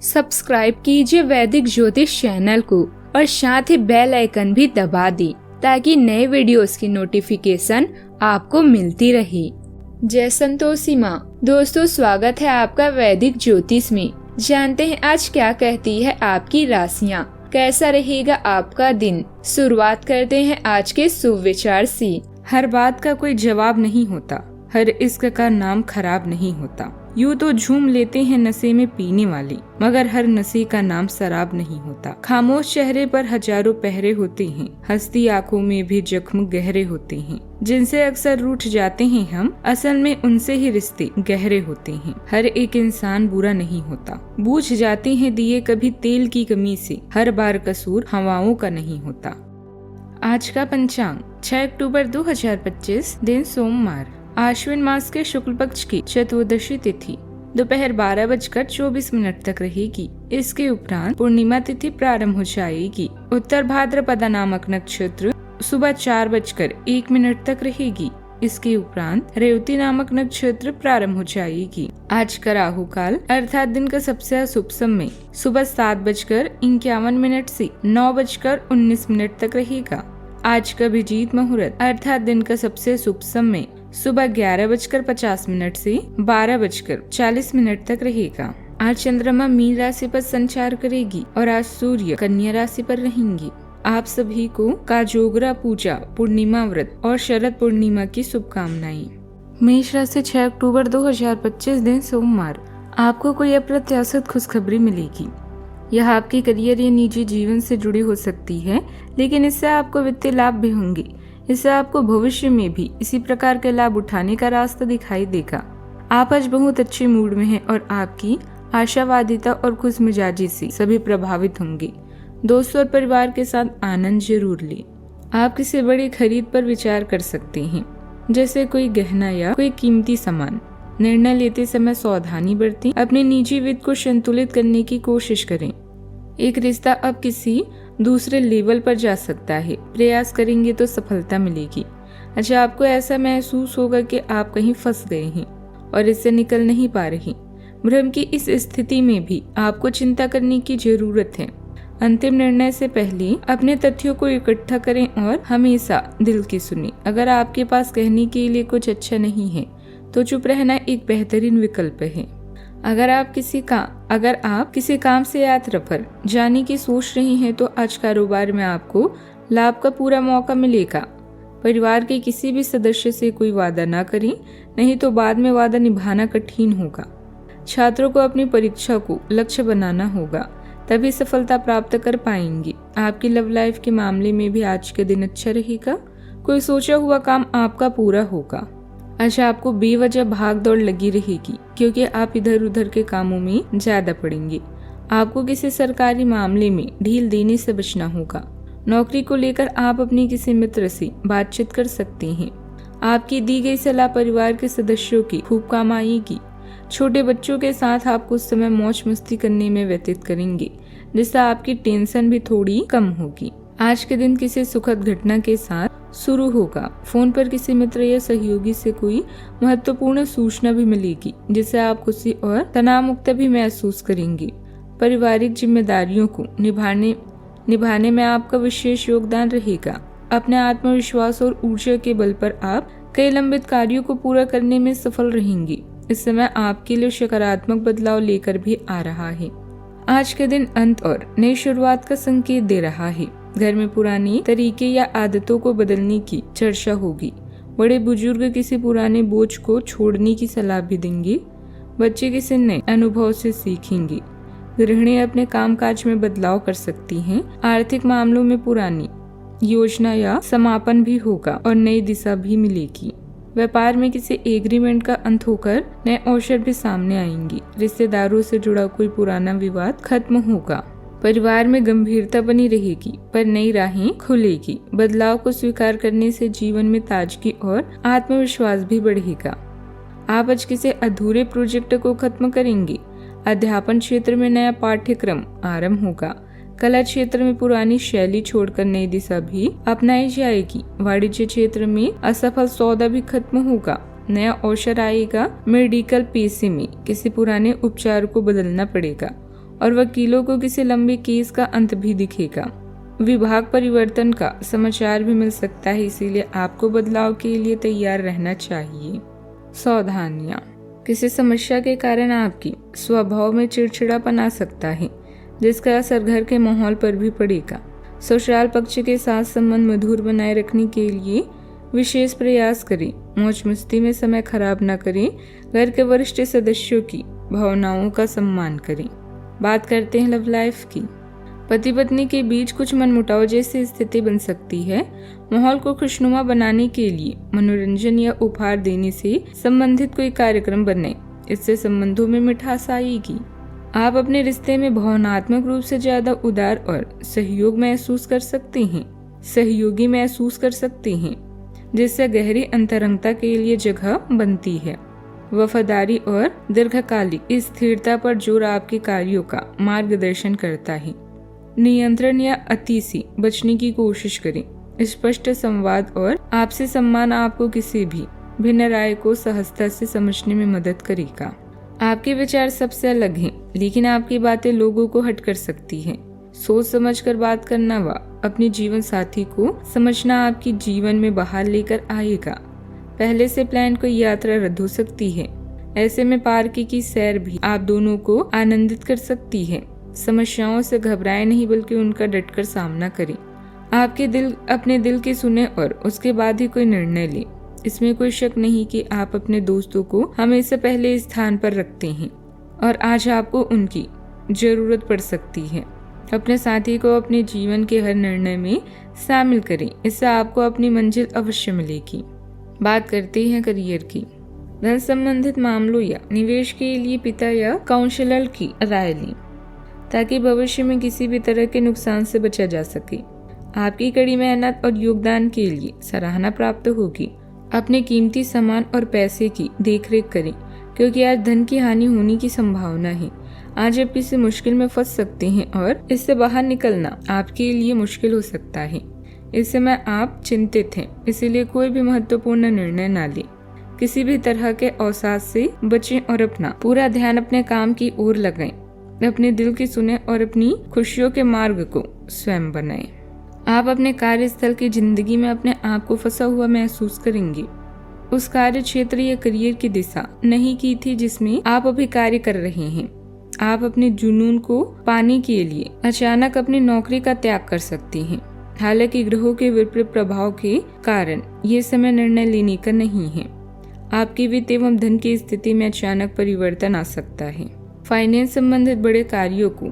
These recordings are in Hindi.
सब्सक्राइब कीजिए वैदिक ज्योतिष चैनल को और साथ ही बेल आइकन भी दबा दी ताकि नए वीडियोस की नोटिफिकेशन आपको मिलती रहे। जय संतोषी माँ। दोस्तों, स्वागत है आपका वैदिक ज्योतिष में। जानते हैं आज क्या कहती है आपकी राशियाँ, कैसा रहेगा आपका दिन। शुरुआत करते हैं आज के शुभ विचार से। हर बात का कोई जवाब नहीं होता, हर इश्क का नाम खराब नहीं होता। यूँ तो झूम लेते हैं नशे में पीने वाली, मगर हर नशे का नाम शराब नहीं होता। खामोश चेहरे पर हजारों पहरे होते हैं, हंसती आंखों में भी जख्म गहरे होते हैं। जिनसे अक्सर रूठ जाते हैं हम, असल में उनसे ही रिश्ते गहरे होते हैं। हर एक इंसान बुरा नहीं होता, बूझ जाते हैं दिए कभी तेल की कमी से। हर बार कसूर हवाओं का नहीं होता। आज का पंचांग 6 अक्टूबर 2025, दिन सोमवार। आश्विन मास के शुक्ल पक्ष की चतुर्दशी तिथि दोपहर 12:24 तक रहेगी। इसके उपरांत पूर्णिमा तिथि प्रारंभ हो जाएगी। उत्तर भाद्रपदा नामक नक्षत्र सुबह 4:01 तक रहेगी। इसके उपरांत रेवती नामक नक्षत्र प्रारंभ हो जाएगी। आज का राहु काल अर्थात दिन का सबसे अशुभ समय सुबह 7:51 से 9:19 तक रहेगा। आज का अभिजीत मुहूर्त अर्थात दिन का सबसे शुभ समय सुबह 11:50 से 12:40 तक रहेगा। आज चंद्रमा मीन राशि पर संचार करेगी और आज सूर्य कन्या राशि पर रहेंगी। आप सभी को काजोगरा पूजा, पूर्णिमा व्रत और शरद पूर्णिमा की शुभकामनाएं। मेष राशि 6 अक्टूबर 2025, दिन सोमवार। आपको कोई अप्रत्याशित खुशखबरी मिलेगी। यह आपके करियर या निजी जीवन से जुड़ी हो सकती है, लेकिन इससे आपको वित्तीय लाभ भी होंगे। इससे आपको भविष्य में भी इसी प्रकार के लाभ उठाने का रास्ता दिखाई देगा। आप आज बहुत अच्छे मूड में हैं और आपकी आशावादिता और खुश मिजाजी से सभी प्रभावित होंगे। दोस्तों और परिवार के साथ आनंद जरूर लें। आप किसी बड़ी खरीद पर विचार कर सकते हैं, जैसे कोई गहना या कोई कीमती सामान। निर्णय लेते समय सावधानी बरतें। अपने निजी वित्त को संतुलित करने की कोशिश करें। एक रिश्ता अब किसी दूसरे लेवल पर जा सकता है। प्रयास करेंगे तो सफलता मिलेगी। अच्छा, आपको ऐसा महसूस होगा कि आप कहीं फंस गए हैं और इससे निकल नहीं पा रहे। भ्रम की इस स्थिति में भी आपको चिंता करने की जरूरत है। अंतिम निर्णय से पहले अपने तथ्यों को इकट्ठा करें और हमेशा दिल की सुनें। अगर आपके पास कहने के लिए कुछ अच्छा नहीं है तो चुप रहना एक बेहतरीन विकल्प है। अगर आप किसी काम से यात्रा पर जाने की सोच रही हैं तो आज कारोबार में आपको लाभ का पूरा मौका मिलेगा। परिवार के किसी भी सदस्य से कोई वादा ना करें, नहीं तो बाद में वादा निभाना कठिन होगा। छात्रों को अपनी परीक्षा को लक्ष्य बनाना होगा, तभी सफलता प्राप्त कर पाएंगे। आपकी लव लाइफ के मामले में भी आज का दिन अच्छा रहेगा। कोई सोचा हुआ काम आपका पूरा होगा। अच्छा, आपको बेवजह भाग दौड़ लगी रहेगी क्योंकि आप इधर उधर के कामों में ज्यादा पड़ेंगे। आपको किसी सरकारी मामले में ढील देने से बचना होगा। नौकरी को लेकर आप अपने किसी मित्र से बातचीत कर सकते हैं। आपकी दी गई सलाह परिवार के सदस्यों की खूब काम आएगी। छोटे बच्चों के साथ आप कुछ समय मौज मस्ती करने में व्यतीत करेंगे, जिससे आपकी टेंशन भी थोड़ी कम होगी। आज के दिन किसी सुखद घटना के साथ शुरू होगा। फोन पर किसी मित्र या सहयोगी से कोई महत्वपूर्ण सूचना भी मिलेगी, जिससे आप खुशी और तनाव मुक्त भी महसूस करेंगे। पारिवारिक जिम्मेदारियों को निभाने में आपका विशेष योगदान रहेगा। अपने आत्मविश्वास और ऊर्जा के बल पर आप कई लंबित कार्यों को पूरा करने में सफल रहेंगे। इस समय आपके लिए सकारात्मक बदलाव लेकर भी आ रहा है। आज के दिन अंत और नई शुरुआत का संकेत दे रहा है। घर में पुरानी तरीके या आदतों को बदलने की चर्चा होगी। बड़े बुजुर्ग किसी पुराने बोझ को छोड़ने की सलाह भी देंगे। बच्चे किसी नए अनुभव से सीखेंगे। गृहिणी अपने कामकाज में बदलाव कर सकती हैं। आर्थिक मामलों में पुरानी योजना या समापन भी होगा और नई दिशा भी मिलेगी। व्यापार में किसी एग्रीमेंट का अंत होकर नए अवसर भी सामने आएंगे। रिश्तेदारों से जुड़ा कोई पुराना विवाद खत्म होगा। परिवार में गंभीरता बनी रहेगी, पर नई राहें खुलेगी। बदलाव को स्वीकार करने से जीवन में ताजगी और आत्मविश्वास भी बढ़ेगा। आप आज किसी अधूरे प्रोजेक्ट को खत्म करेंगे। अध्यापन क्षेत्र में नया पाठ्यक्रम आरंभ होगा। कला क्षेत्र में पुरानी शैली छोड़कर नई दिशा भी अपनाई जाएगी। वाणिज्य क्षेत्र में असफल सौदा भी खत्म होगा। नया अवसर आएगा। मेडिकल पेशे में किसी पुराने उपचार को बदलना पड़ेगा और वकीलों को किसी लंबे केस का अंत भी दिखेगा। विभाग परिवर्तन का समाचार भी मिल सकता है, इसीलिए आपको बदलाव के लिए तैयार रहना चाहिए। सावधानियां, किसी समस्या के कारण आपकी स्वभाव में चिड़चिड़ापन आ सकता है, जिसका असर घर के माहौल पर भी पड़ेगा। ससुराल पक्ष के साथ संबंध मधुर बनाए रखने के लिए विशेष प्रयास करें। मौज मस्ती में समय खराब न करें। घर के वरिष्ठ सदस्यों की भावनाओं का सम्मान करें। बात करते हैं लव लाइफ की। पति पत्नी के बीच कुछ मनमुटाव जैसी स्थिति बन सकती है। माहौल को खुशनुमा बनाने के लिए मनोरंजन या उपहार देने से संबंधित कोई कार्यक्रम बनाएं। इससे संबंधों में मिठास आएगी। आप अपने रिश्ते में भावनात्मक रूप से ज्यादा उदार और सहयोगी महसूस कर सकते हैं, जिससे गहरी अंतरंगता के लिए जगह बनती है। वफादारी और दीर्घकालिक स्थिरता पर जोर आपके कार्यों का मार्गदर्शन करता है। नियंत्रण या अति से बचने की कोशिश करें। स्पष्ट संवाद और आपसी सम्मान आपको किसी भी भिन्न राय को सहजता से समझने में मदद करेगा। आपके विचार सबसे अलग हैं, लेकिन आपकी बातें लोगों को हट कर सकती हैं। सोच समझकर बात करना व अपने जीवन साथी को समझना आपकी जीवन में बाहर लेकर आएगा। पहले से प्लान कोई यात्रा रद्द हो सकती है। ऐसे में पार्क की सैर भी आप दोनों को आनंदित कर सकती है। समस्याओं से घबराएं नहीं, बल्कि उनका डटकर सामना करें। अपने दिल की सुने और उसके बाद ही कोई निर्णय ले। इसमें कोई शक नहीं कि आप अपने दोस्तों को हमेशा पहले स्थान पर रखते हैं और आज आपको उनकी जरूरत पड़ सकती है। अपने साथी को अपने जीवन के हर निर्णय में शामिल करें। इससे आपको अपनी मंजिल अवश्य मिलेगी। बात करते हैं करियर की। धन संबंधित मामलों या निवेश के लिए पिता या काउंसलर की राय लें, ताकि भविष्य में किसी भी तरह के नुकसान से बचा जा सके। आपकी कड़ी मेहनत और योगदान के लिए सराहना प्राप्त होगी। अपने कीमती सामान और पैसे की देखरेख करें, क्योंकि आज धन की हानि होने की संभावना है। आज आप किसी मुश्किल में फंस सकते हैं और इससे बाहर निकलना आपके लिए मुश्किल हो सकता है। इस समय आप चिंतित हैं, इसीलिए कोई भी महत्वपूर्ण निर्णय न लें। किसी भी तरह के अवसाद से बचें और अपना पूरा ध्यान अपने काम की ओर लगाएं। अपने दिल की सुने और अपनी खुशियों के मार्ग को स्वयं बनाएं। आप अपने कार्यस्थल की जिंदगी में अपने आप को फंसा हुआ महसूस करेंगे। उस कार्य क्षेत्र या करियर की दिशा नहीं की थी जिसमें आप अभी कार्य कर रहे हैं। आप अपने जुनून को पाने के लिए अचानक अपनी नौकरी का त्याग कर सकते हैं। हालांकि ग्रहों के विपरीत प्रभाव के कारण ये समय निर्णय लेने का नहीं है। आपकी वित्त एवं धन की स्थिति में अचानक परिवर्तन आ सकता है। फाइनेंस संबंधित बड़े कार्यों को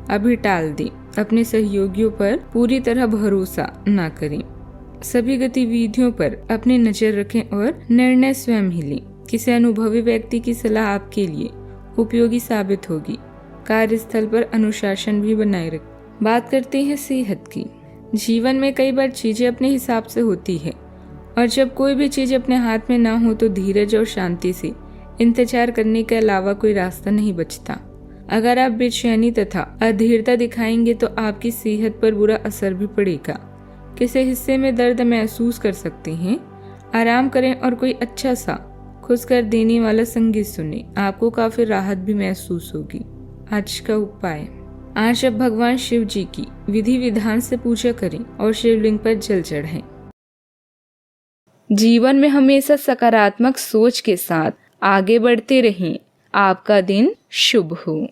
अभी टाल दें। अपने सहयोगियों पर पूरी तरह भरोसा न करें। सभी गतिविधियों पर अपनी नजर रखें और निर्णय स्वयं ही लें। किसी अनुभवी व्यक्ति की सलाह आपके लिए उपयोगी साबित होगी। कार्यस्थल पर अनुशासन भी बनाए रखें। बात करते हैं सेहत की। जीवन में कई बार चीजें अपने हिसाब से होती है, और जब कोई भी चीज अपने हाथ में ना हो तो धीरज और शांति से इंतजार करने के अलावा कोई रास्ता नहीं बचता। अगर आप बेचैनी तथा अधीरता दिखाएंगे तो आपकी सेहत पर बुरा असर भी पड़ेगा। किसी हिस्से में दर्द महसूस कर सकते हैं। आराम करें और कोई अच्छा सा खुश कर देने वाला संगीत सुने। आपको काफी राहत भी महसूस होगी। आज का उपाय, आज आप भगवान शिव जी की विधि विधान से पूजा करें और शिवलिंग पर जल चढ़ाएं। जीवन में हमेशा सकारात्मक सोच के साथ आगे बढ़ते रहें। आपका दिन शुभ हो।